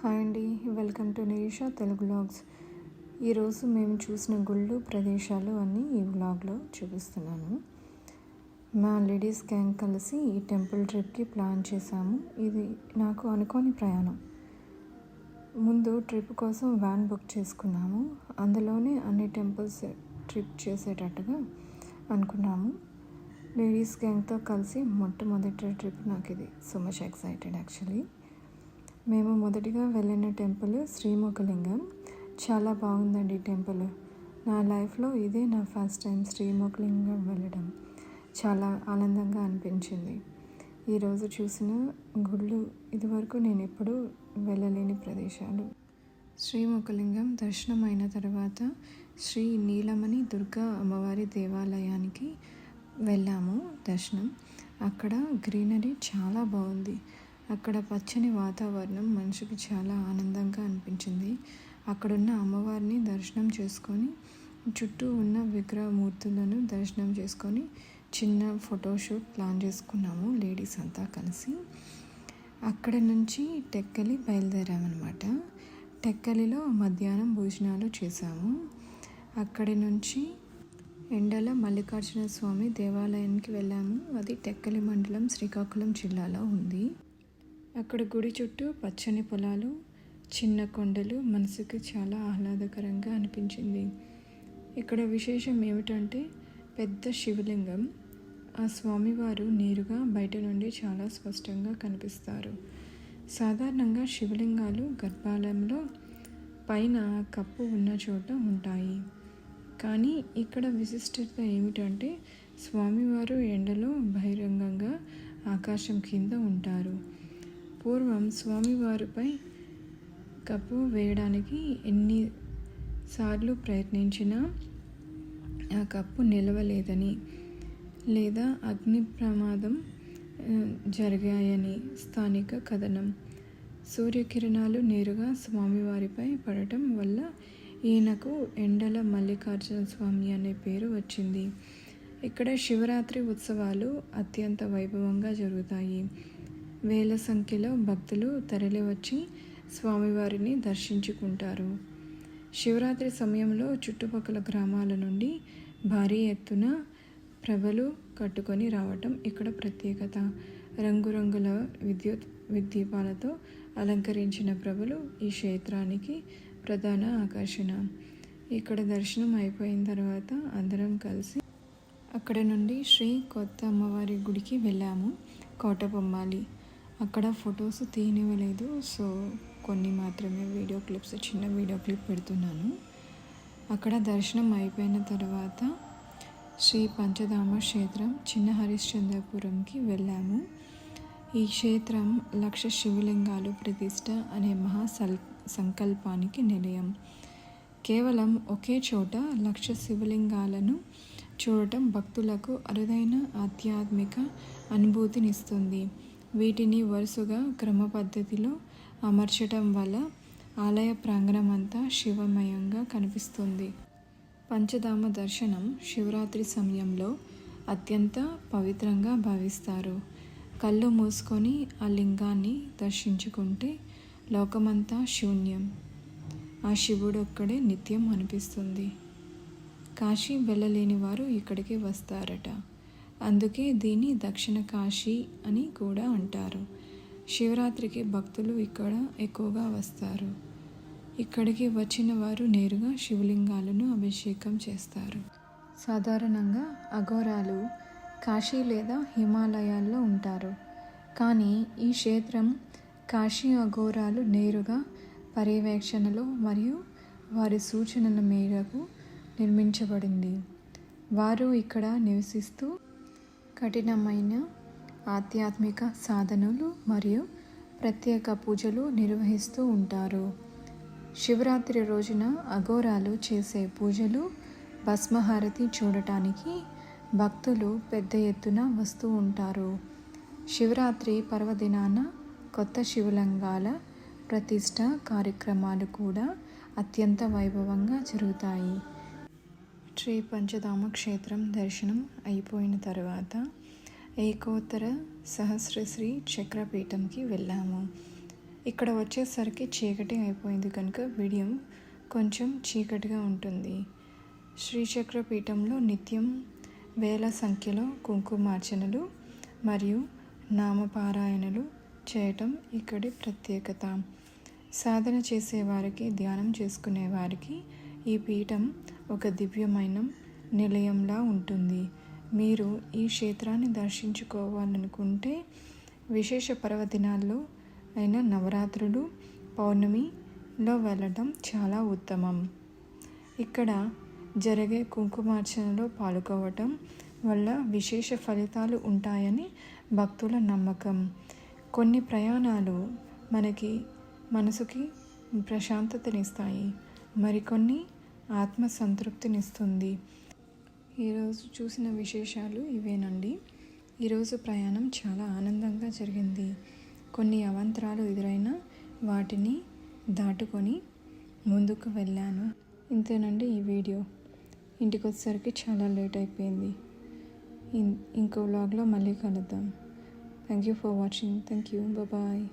Hi అండి, welcome to Nirisha Telugu vlogs. ఈరోజు మేము చూసిన గుళ్ళు ప్రదేశాలు అన్నీ ఈ వ్లాగ్లో చూపిస్తున్నాను. మా లేడీస్ గ్యాంగ్ కలిసి ఈ టెంపుల్ ట్రిప్కి ప్లాన్ చేశాము. ఇది నాకు అనుకోని ప్రయాణం. ముందు ట్రిప్ కోసం వ్యాన్ బుక్ చేసుకున్నాము. అందులోనే అన్ని టెంపుల్స్ ట్రిప్ చేసేటట్టుగా అనుకున్నాము. లేడీస్ గ్యాంగ్తో కలిసి మొట్టమొదటి ట్రిప్ నాకు ఇది. So much excited actually. మేము మొదటిగా వెళ్ళిన టెంపుల్ శ్రీముఖలింగం. చాలా బాగుందండి టెంపుల్. నా లైఫ్లో ఇదే నా ఫస్ట్ టైం శ్రీముఖలింగం వెళ్ళడం. చాలా ఆనందంగా అనిపించింది. ఈరోజు చూసిన గుళ్ళు ఇదివరకు నేను ఎప్పుడూ వెళ్ళలేని ప్రదేశాలు. శ్రీముఖలింగం దర్శనం అయిన తర్వాత శ్రీ నీలమణి దుర్గా అమ్మవారి దేవాలయానికి వెళ్ళాము దర్శనం. అక్కడ గ్రీనరీ చాలా బాగుంది. అక్కడ పచ్చని వాతావరణం మనసుకి చాలా ఆనందంగా అనిపించింది. అక్కడున్న అమ్మవారిని దర్శనం చేసుకొని చుట్టూ ఉన్న విగ్రహమూర్తులను దర్శనం చేసుకొని చిన్న ఫోటోషూట్ ప్లాన్ చేసుకున్నాము లేడీస్ అంతా కలిసి. అక్కడ నుంచి టెక్కలి బయలుదేరామన్నమాట. టెక్కలిలో మధ్యాహ్నం భోజనాలు చేశాము. అక్కడి నుంచి ఎండల మల్లికార్జున స్వామి దేవాలయానికి వెళ్ళాము. అది టెక్కలి మండలం, శ్రీకాకుళం జిల్లాలో ఉంది. అక్కడ గుడి చుట్టూ పచ్చని పొలాలు, చిన్న కొండలు మనసుకి చాలా ఆహ్లాదకరంగా అనిపించింది. ఇక్కడ విశేషం ఏమిటంటే పెద్ద శివలింగం. ఆ స్వామివారు నేరుగా బయట నుండి చాలా స్పష్టంగా కనిపిస్తారు. సాధారణంగా శివలింగాలు గర్భాలయంలో పైన కప్పు ఉన్న చోట ఉంటాయి. కానీ ఇక్కడ విశిష్టత ఏమిటంటే స్వామివారు ఎండలో బహిరంగంగా ఆకాశం కింద ఉంటారు. పూర్వం స్వామివారిపై కప్పు వేయడానికి ఎన్నిసార్లు ప్రయత్నించినా ఆ కప్పు నిలవలేదని, లేదా అగ్ని ప్రమాదం జరిగాయని స్థానిక కథనం. సూర్యకిరణాలు నేరుగా స్వామివారిపై పడటం వల్ల ఈయనకు ఎండల మల్లికార్జున స్వామి అనే పేరు వచ్చింది. ఇక్కడ శివరాత్రి ఉత్సవాలు అత్యంత వైభవంగా జరుగుతాయి. వేల సంఖ్యలో భక్తులు తరలివచ్చి స్వామివారిని దర్శించుకుంటారు. శివరాత్రి సమయంలో చుట్టుపక్కల గ్రామాల నుండి భారీ ఎత్తున ప్రభలు కట్టుకొని రావటం ఇక్కడ ప్రత్యేకత. రంగురంగుల విద్యుత్ దీపాలతో అలంకరించిన ప్రభలు ఈ క్షేత్రానికి ప్రధాన ఆకర్షణ. ఇక్కడ దర్శనం అయిపోయిన తర్వాత అందరం కలిసి అక్కడ నుండి శ్రీ కొత్త అమ్మవారి గుడికి వెళ్ళాము, కోటబొమ్మాలి. అక్కడ ఫొటోస్ తీయనివ్వలేదు, సో కొన్ని మాత్రమే చిన్న వీడియో క్లిప్ పెడుతున్నాను. అక్కడ దర్శనం అయిపోయిన తర్వాత శ్రీ పంచధామ క్షేత్రం చిన్న హరిశ్చంద్రపురంకి వెళ్ళాము. ఈ క్షేత్రం 1,00,000 శివలింగాలు ప్రతిష్ఠ అనే సంకల్పానికి నిలయం. కేవలం ఒకే చోట 1,00,000 శివలింగాలను చూడటం భక్తులకు అరుదైన ఆధ్యాత్మిక అనుభూతినిస్తుంది. వీటిని వరుసగా క్రమ పద్ధతిలో అమర్చటం వల్ల ఆలయ ప్రాంగణం అంతా శివమయంగా కనిపిస్తుంది. పంచధామ దర్శనం శివరాత్రి సమయంలో అత్యంత పవిత్రంగా భావిస్తారు. కళ్ళు మూసుకొని ఆ లింగాన్ని దర్శించుకుంటే లోకమంతా శూన్యం, ఆ శివుడు ఒక్కడే నిత్యం అనిపిస్తుంది. కాశీ వెళ్ళలేని వారు ఇక్కడికి వస్తారట. అందుకే దీన్ని దక్షిణ కాశీ అని కూడా అంటారు. శివరాత్రికి భక్తులు ఇక్కడ ఎక్కువగా వస్తారు. ఇక్కడికి వచ్చిన వారు నేరుగా శివలింగాలను అభిషేకం చేస్తారు. సాధారణంగా అఘోరాలు కాశీ లేదా హిమాలయాల్లో ఉంటారు. కానీ ఈ క్షేత్రం కాశీ అఘోరాలు నేరుగా పర్యవేక్షణలో మరియు వారి సూచనల మేరకు నిర్మించబడింది. వారు ఇక్కడ నివసిస్తూ కఠినమైన ఆధ్యాత్మిక సాధనలు మరియు ప్రత్యేక పూజలు నిర్వహిస్తూ ఉంటారు. శివరాత్రి రోజున అఘోరాలు చేసే పూజలు, భస్మహారతి చూడటానికి భక్తులు పెద్ద ఎత్తున వస్తూ ఉంటారు. శివరాత్రి పర్వదినాన కొత్త శివలింగాల ప్రతిష్ఠ కార్యక్రమాలు కూడా అత్యంత వైభవంగా జరుగుతాయి. శ్రీ పంచధామ క్షేత్రం దర్శనం అయిపోయిన తర్వాత ఏకోత్తర సహస్రశ్రీ చక్రపీఠంకి వెళ్ళాము. ఇక్కడ వచ్చేసరికి చీకటి అయిపోయింది కనుక వీడియో కొంచెం చీకటిగా ఉంటుంది. శ్రీచక్ర పీఠంలో నిత్యం వేల సంఖ్యలో కుంకుమార్చనలు మరియు నామపారాయణలు చేయటం ఇక్కడి ప్రత్యేకత. సాధన చేసేవారికి, ధ్యానం చేసుకునేవారికి ఈ పీఠం ఒక దివ్యమైన నిలయంలా ఉంటుంది. మీరు ఈ క్షేత్రాన్ని దర్శించుకోవాలనుకుంటే విశేష పర్వదినాల్లో అయిన నవరాత్రులు, పౌర్ణమిలో వెళ్ళడం చాలా ఉత్తమం. ఇక్కడ జరిగే కుంకుమార్చనలో పాల్గొనడం వల్ల విశేష ఫలితాలు ఉంటాయని భక్తుల నమ్మకం. కొన్ని ప్రయాణాలు మనసుకి ప్రశాంతతనిస్తాయి, మరికొన్ని ఆత్మసంతృప్తినిస్తుంది. ఈరోజు చూసిన విశేషాలు ఇవేనండి. ఈరోజు ప్రయాణం చాలా ఆనందంగా జరిగింది. కొన్ని అవాంతరాలు ఎదురైనా వాటిని దాటుకొని ముందుకు వెళ్ళాను. ఇంతేనండి ఈ వీడియో. ఇంటికి వచ్చేసరికి చాలా లేట్ అయిపోయింది. ఇంకో వ్లాగ్లో మళ్ళీ కలుద్దాం. Thank you for watching. Thank you. Bye.